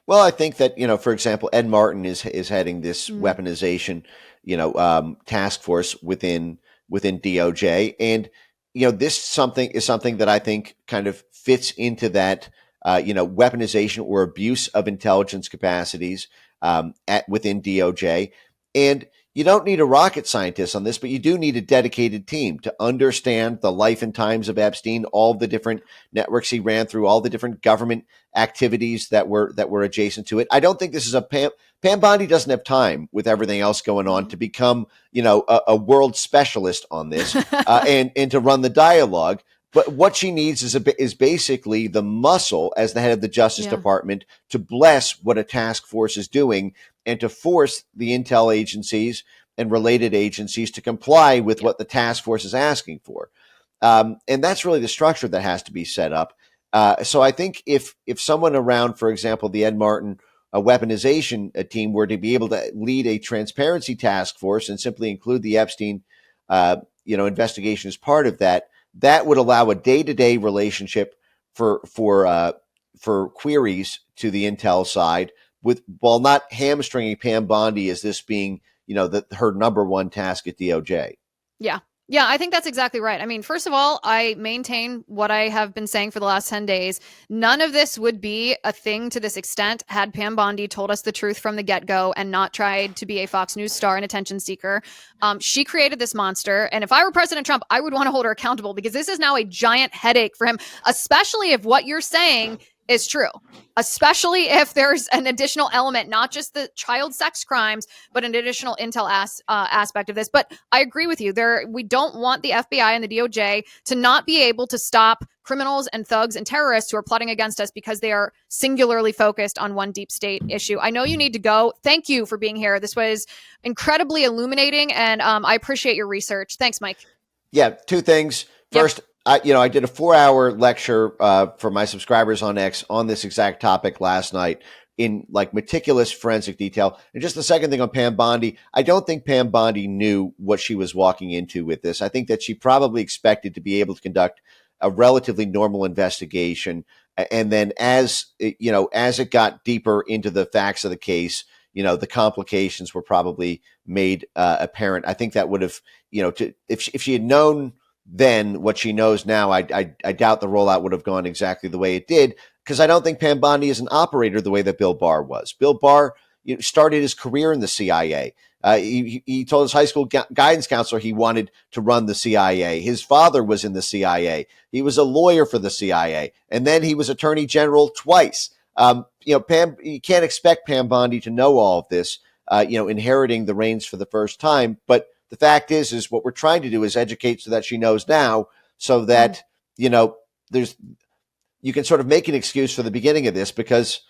Well, I think that, for example, Ed Martin is heading this weaponization, task force within DOJ. And, this is something that I think kind of fits into that, weaponization or abuse of intelligence capacities within DOJ. And you don't need a rocket scientist on this, but you do need a dedicated team to understand the life and times of Epstein, all the different networks he ran through, all the different government activities that were adjacent to it. I don't think this is Pam Bondi doesn't have time with everything else going on to become, a world specialist on this and to run the dialogue. But what she needs is basically the muscle as the head of the Justice Department to bless what a task force is doing and to force the intel agencies and related agencies to comply with what the task force is asking for. And that's really the structure that has to be set up. So I think if someone around, for example, the Ed Martin weaponization team were to be able to lead a transparency task force and simply include the Epstein investigation is part of that, that would allow a day-to-day relationship for queries to the intel side, while not hamstringing Pam Bondi as this being, her number one task at DOJ. Yeah. Yeah, I think that's exactly right. I mean, first of all, I maintain what I have been saying for the last 10 days. None of this would be a thing to this extent had Pam Bondi told us the truth from the get-go and not tried to be a Fox News star and attention seeker. She created this monster. And if I were President Trump, I would want to hold her accountable, because this is now a giant headache for him, especially if what you're saying is true, especially if there's an additional element, not just the child sex crimes, but an additional intel aspect of this. But I agree with you. We don't want the FBI and the DOJ to not be able to stop criminals and thugs and terrorists who are plotting against us because they are singularly focused on one deep state issue. I know you need to go. Thank you for being here. This was incredibly illuminating, and I appreciate your research. Thanks, Mike. Yeah, two things. First, I did a 4-hour lecture for my subscribers on X on this exact topic last night in meticulous forensic detail. And just the second thing on Pam Bondi, I don't think Pam Bondi knew what she was walking into with this. I think that she probably expected to be able to conduct a relatively normal investigation. And then as it got deeper into the facts of the case, the complications were probably made apparent. I think that would have, if she had known then what she knows now, I doubt the rollout would have gone exactly the way it did, because I don't think Pam Bondi is an operator the way that Bill Barr was. Bill Barr started his career in the CIA. He told his high school guidance counselor he wanted to run the CIA. His father was in the CIA. He was a lawyer for the CIA, and then he was attorney general twice. You can't expect Pam Bondi to know all of this, inheriting the reins for the first time, but the fact is what we're trying to do is educate so that she knows now, so that, you can sort of make an excuse for the beginning of this, because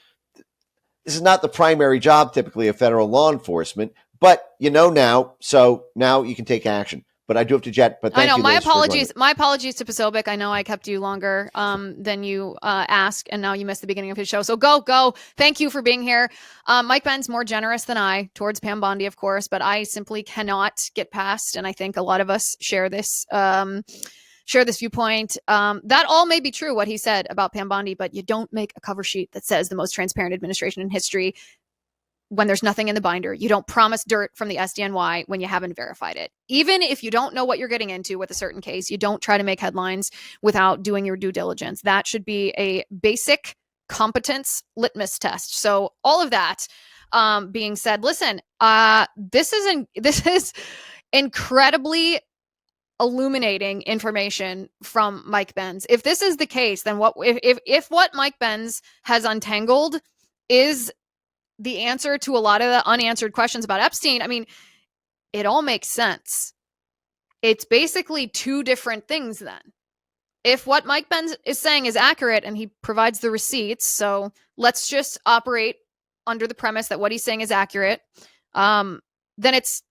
this is not the primary job typically of federal law enforcement, but now, so now you can take action. But I do have to jet. But thank you, my Liz, apologies. My apologies to Posobiec. I know I kept you longer than you asked, and now you missed the beginning of his show. So go. Thank you for being here. Mike Benz more generous than I towards Pam Bondi, of course, but I simply cannot get past, and I think a lot of us share this viewpoint. That all may be true, what he said about Pam Bondi, but you don't make a cover sheet that says the most transparent administration in history when there's nothing in the binder. You don't promise dirt from the SDNY when you haven't verified it. Even if you don't know what you're getting into with a certain case, you don't try to make headlines without doing your due diligence. That should be a basic competence litmus test. So all of that being said, listen, this is incredibly illuminating information from Mike Benz. If this is the case, then if what Mike Benz has untangled is the answer to a lot of the unanswered questions about Epstein, I mean, it all makes sense. It's basically two different things then. If what Mike Benz is saying is accurate and he provides the receipts, so let's just operate under the premise that what he's saying is accurate, then it's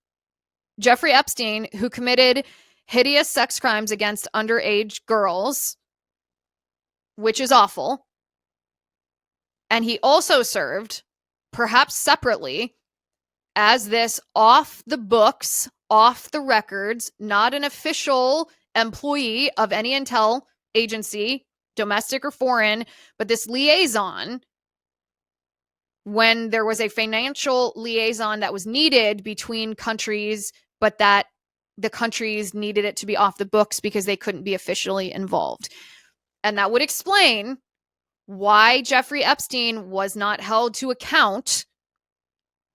Jeffrey Epstein who committed hideous sex crimes against underage girls, which is awful. And he also served, perhaps separately, as this off the books, off the records, not an official employee of any intel agency, domestic or foreign, but this liaison, when there was a financial liaison that was needed between countries, but that the countries needed it to be off the books because they couldn't be officially involved. And that would explain why Jeffrey Epstein was not held to account,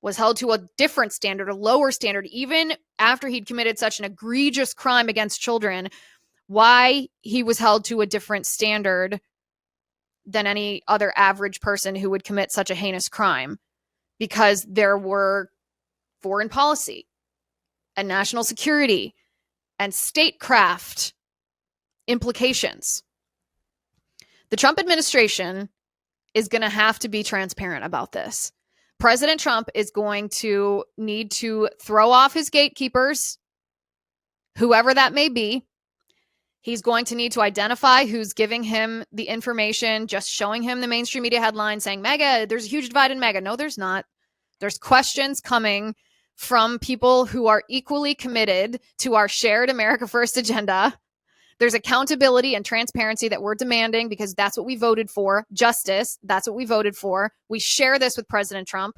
was held to a different standard, a lower standard, even after he'd committed such an egregious crime against children, why he was held to a different standard than any other average person who would commit such a heinous crime. Because there were foreign policy and national security and statecraft implications. The Trump administration is going to have to be transparent about this. President Trump is going to need to throw off his gatekeepers, whoever that may be. He's going to need to identify who's giving him the information, just showing him the mainstream media headline saying, MAGA, there's a huge divide in MAGA. No, there's not. There's questions coming from people who are equally committed to our shared America First agenda. There's accountability and transparency that we're demanding because that's what we voted for. Justice, that's what we voted for. We share this with President Trump.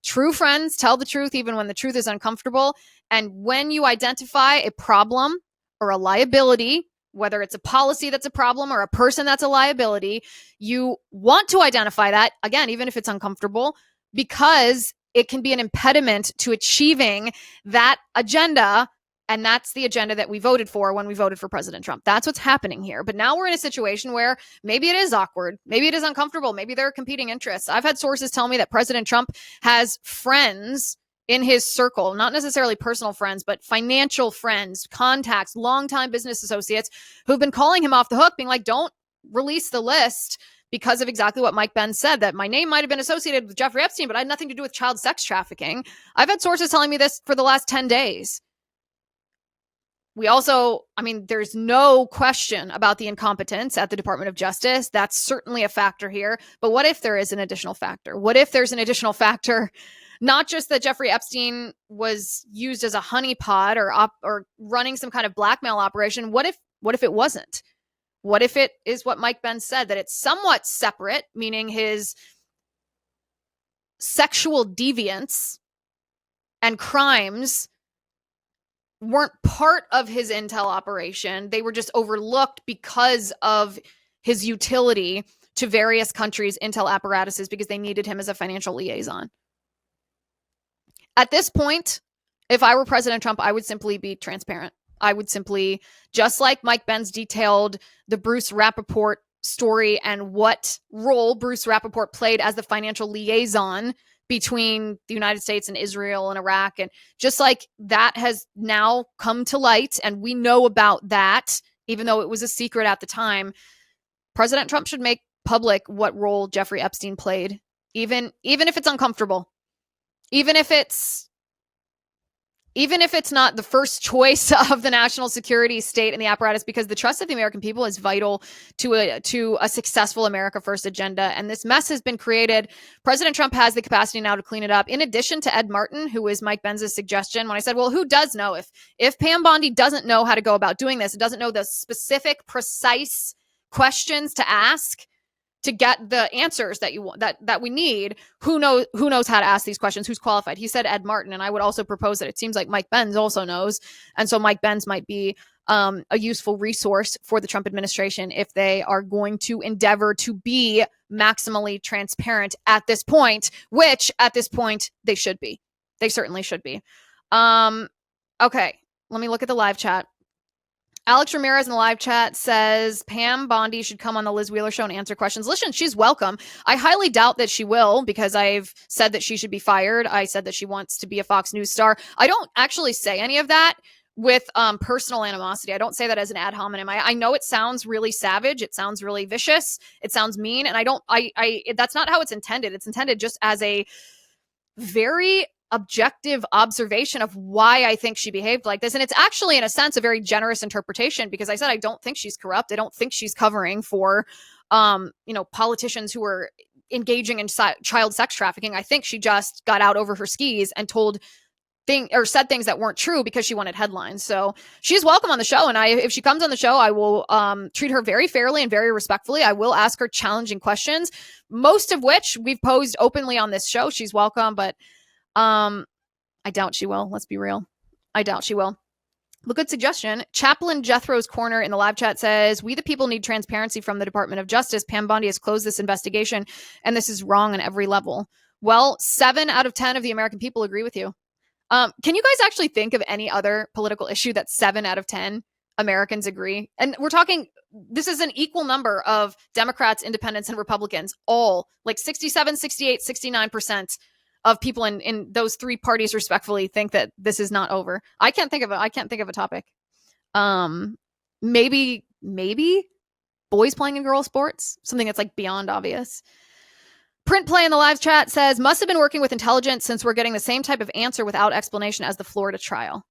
True friends tell the truth even when the truth is uncomfortable. And when you identify a problem or a liability, whether it's a policy that's a problem or a person that's a liability, you want to identify that, again, even if it's uncomfortable, because it can be an impediment to achieving that agenda. And that's the agenda that we voted for when we voted for President Trump. That's what's happening here. But now we're in a situation where maybe it is awkward. Maybe it is uncomfortable. Maybe there are competing interests. I've had sources tell me that President Trump has friends in his circle, not necessarily personal friends, but financial friends, contacts, longtime business associates who've been calling him off the hook, being like, don't release the list because of exactly what Mike Benz said, that my name might have been associated with Jeffrey Epstein, but I had nothing to do with child sex trafficking. I've had sources telling me this for the last 10 days. We also, there's no question about the incompetence at the Department of Justice. That's certainly a factor here. But what if there is an additional factor? What if there's an additional factor, not just that Jeffrey Epstein was used as a honeypot or running some kind of blackmail operation? What if it wasn't? What if it is what Mike Benz said, that it's somewhat separate, meaning his sexual deviance and crimes weren't part of his intel operation. They were just overlooked because of his utility to various countries' intel apparatuses because they needed him as a financial liaison. At this point, if I were President Trump, I would simply be transparent. I would simply, just like Mike Benz detailed the Bruce Rappaport story and what role Bruce Rappaport played as the financial liaison between the United States and Israel and Iraq. And just like that has now come to light and we know about that, even though it was a secret at the time, President Trump should make public what role Jeffrey Epstein played, even if it's uncomfortable, even if it's not the first choice of the national security state and the apparatus, because the trust of the American people is vital to a successful America First agenda. And this mess has been created. President Trump has the capacity now to clean it up. In addition to Ed Martin, who is Mike Benz's suggestion, when I said, well, who does know? If Pam Bondi doesn't know how to go about doing this, it doesn't know the specific, precise questions to ask to get the answers that you want, that we need, who knows how to ask these questions, who's qualified? He said Ed Martin, and I would also propose that it seems like Mike Benz also knows, and so Mike Benz might be a useful resource for the Trump administration if they are going to endeavor to be maximally transparent at this point, which at this point they should be. They certainly should be. Okay, let me look at the live chat. Alex Ramirez in the live chat says Pam Bondi should come on the Liz Wheeler show and answer questions. Listen, she's welcome. I highly doubt that she will because I've said that she should be fired. I said that she wants to be a Fox News star. I don't actually say any of that with personal animosity. I don't say that as an ad hominem. I know it sounds really savage. It sounds really vicious. It sounds mean. And that's not how it's intended. It's intended just as a very objective observation of why I think she behaved like this. And it's actually, in a sense, a very generous interpretation because I said I don't think she's corrupt. I don't think she's covering for, politicians who are engaging in child sex trafficking. I think she just got out over her skis and said things that weren't true because she wanted headlines. So she's welcome on the show. And if she comes on the show, I will treat her very fairly and very respectfully. I will ask her challenging questions, most of which we've posed openly on this show. She's welcome, but I doubt she will. Let's be real. I doubt she will. But good suggestion. Chaplain Jethro's Corner in the live chat says, we the people need transparency from the Department of Justice. Pam Bondi has closed this investigation, and this is wrong on every level. Well, 7 out of 10 of the American people agree with you. Can you guys actually think of any other political issue that 7 out of 10 Americans agree? And we're talking, this is an equal number of Democrats, independents, and Republicans, all like 67, 68, 69% of people in those 3 parties respectfully think that this is not over. I can't think of a topic. Maybe boys playing in girl sports, something that's like beyond obvious. Print Play in the live chat says, must have been working with intelligence since we're getting the same type of answer without explanation as the Florida trial.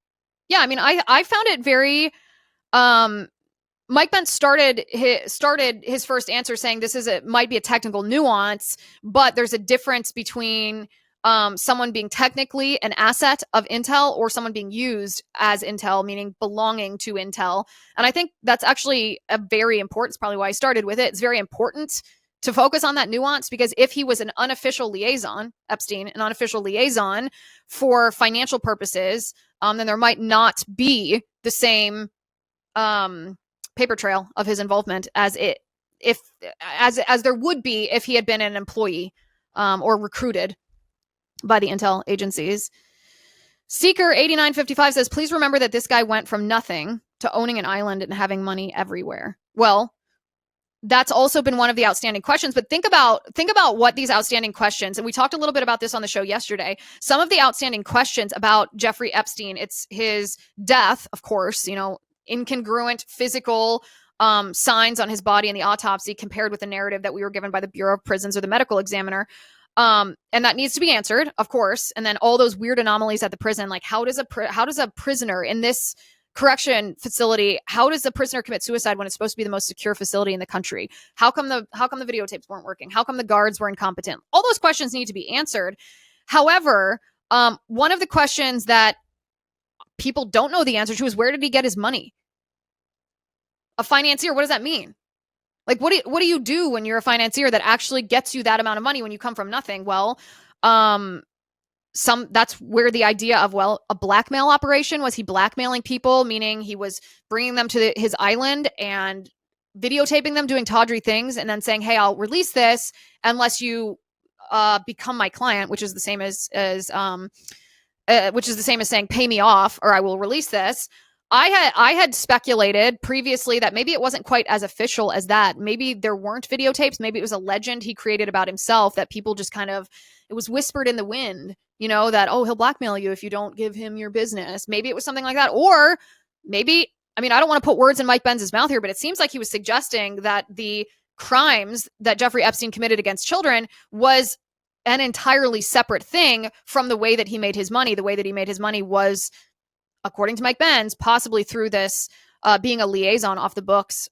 Yeah, I mean, I found it very, Mike Benz started his first answer saying might be a technical nuance, but there's a difference between someone being technically an asset of Intel or someone being used as Intel, meaning belonging to Intel. And I think that's actually a very important, it's probably why I started with it. It's very important to focus on that nuance, because if he was an unofficial liaison, Epstein, an unofficial liaison for financial purposes, then there might not be the same paper trail of his involvement as there would be if he had been an employee or recruited by the Intel agencies. Seeker 8955 says, please remember that this guy went from nothing to owning an island and having money everywhere. Well, that's also been one of the outstanding questions, but think about what these outstanding questions, and we talked a little bit about this on the show yesterday, some of the outstanding questions about Jeffrey Epstein. It's his death, of course, incongruent physical signs on his body in the autopsy compared with the narrative that we were given by the Bureau of Prisons or the medical examiner. And that needs to be answered, of course. And then all those weird anomalies at the prison, like how does a prisoner in this correction facility, how does the prisoner commit suicide when it's supposed to be the most secure facility in the country? How come the videotapes weren't working? How come the guards were incompetent? All those questions need to be answered. However, one of the questions that people don't know the answer to is, where did he get his money? A financier, what does that mean? Like, what do you do when you're a financier that actually gets you that amount of money when you come from nothing? Well, that's where the idea of, a blackmail operation. Was he blackmailing people, meaning he was bringing them to his island and videotaping them doing tawdry things and then saying, hey, I'll release this unless you become my client, which is the same as saying pay me off or I will release this. I had speculated previously that maybe it wasn't quite as official as that. Maybe there weren't videotapes. Maybe it was a legend he created about himself that people just it was whispered in the wind, that, oh, he'll blackmail you if you don't give him your business. Maybe it was something like that. Or maybe, I don't want to put words in Mike Benz's mouth here, but it seems like he was suggesting that the crimes that Jeffrey Epstein committed against children was an entirely separate thing from the way that he made his money. The way that he made his money was, according to Mike Benz, possibly through this being a liaison off the books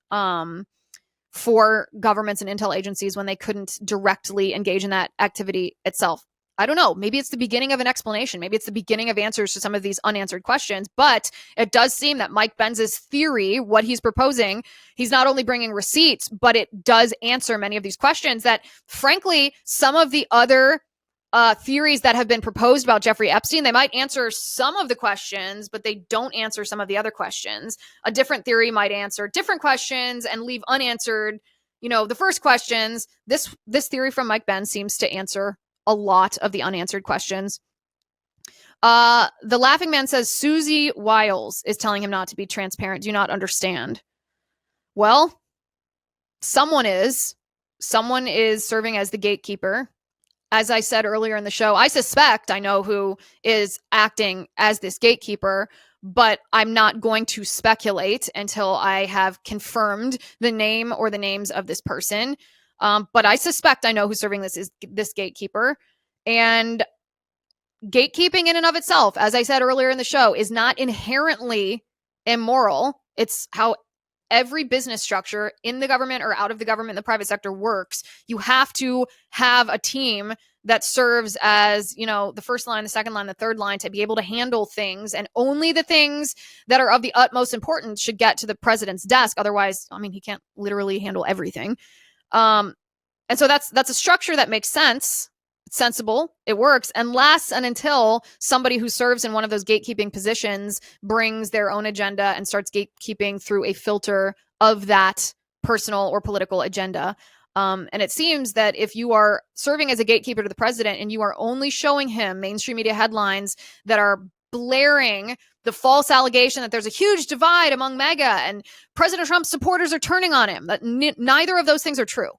for governments and intel agencies when they couldn't directly engage in that activity itself. I don't know. Maybe it's the beginning of an explanation. Maybe it's the beginning of answers to some of these unanswered questions. But it does seem that Mike Benz's theory, what he's proposing, he's not only bringing receipts, but it does answer many of these questions that, frankly, some of the other theories that have been proposed about Jeffrey Epstein, they might answer some of the questions, but they don't answer some of the other questions. A different theory might answer different questions and leave unanswered, the first questions. This theory from Mike Benz seems to answer a lot of the unanswered questions. The Laughing Man says Susie Wiles is telling him not to be transparent. Do you not understand? Well, someone is serving as the gatekeeper. As I said earlier in the show, I suspect I know who is acting as this gatekeeper, but I'm not going to speculate until I have confirmed the name or the names of this person. But I suspect I know who's serving this gatekeeper. And gatekeeping in and of itself, as I said earlier in the show, is not inherently immoral. It's how every business structure in the government or out of the government, the private sector works. You have to have a team that serves as, the first line, the second line, the third line to be able to handle things. And only the things that are of the utmost importance should get to the president's desk. Otherwise, he can't literally handle everything. And so that's a structure that makes sense. It's sensible. It works. Unless and until somebody who serves in one of those gatekeeping positions brings their own agenda and starts gatekeeping through a filter of that personal or political agenda. And it seems that if you are serving as a gatekeeper to the president and you are only showing him mainstream media headlines that are blaring the false allegation that there's a huge divide among MAGA and President Trump's supporters are turning on him, that neither of those things are true.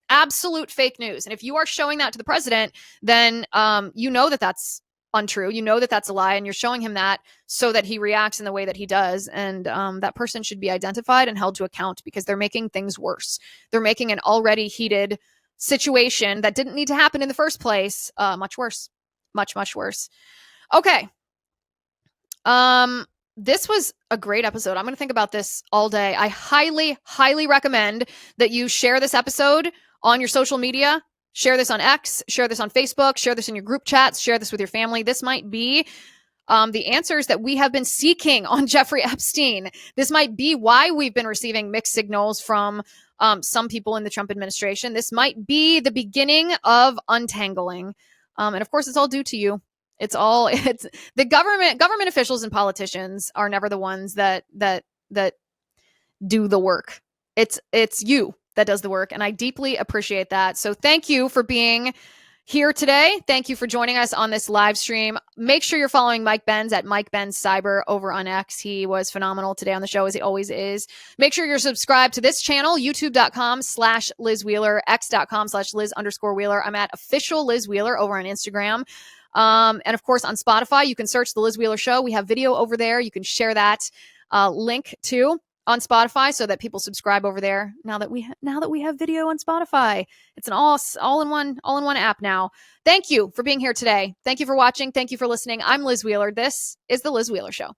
Absolute fake news. And if you are showing that to the president, then that that's untrue. That that's a lie, and you're showing him that so that he reacts in the way that he does. And that person should be identified and held to account because they're making things worse. They're making an already heated situation that didn't need to happen in the first place much worse. Much, much worse. Okay. This was a great episode. I'm going to think about this all day. I highly, highly recommend that you share this episode on your social media. Share this on X, share this on Facebook, share this in your group chats, share this with your family. This might be the answers that we have been seeking on Jeffrey Epstein. This might be why we've been receiving mixed signals from some people in the Trump administration. This might be the beginning of untangling. And of course, it's all due to you. It's the government officials and politicians are never the ones that do the work. It's you that does the work. And I deeply appreciate that. So thank you for being here today. Thank you for joining us on this live stream. Make sure you're following Mike Benz at Mike Benz Cyber over on X. He was phenomenal today on the show, as he always is. Make sure you're subscribed to this channel, youtube.com/Liz Wheeler, x.com/Liz_Wheeler. I'm at official Liz Wheeler over on Instagram. And of course, on Spotify, you can search The Liz Wheeler Show. We have video over there. You can share that link too on Spotify so that people subscribe over there. Now that we have video on Spotify, it's an all-in-one app now. Thank you for being here today. Thank you for watching. Thank you for listening. I'm Liz Wheeler. This is The Liz Wheeler Show.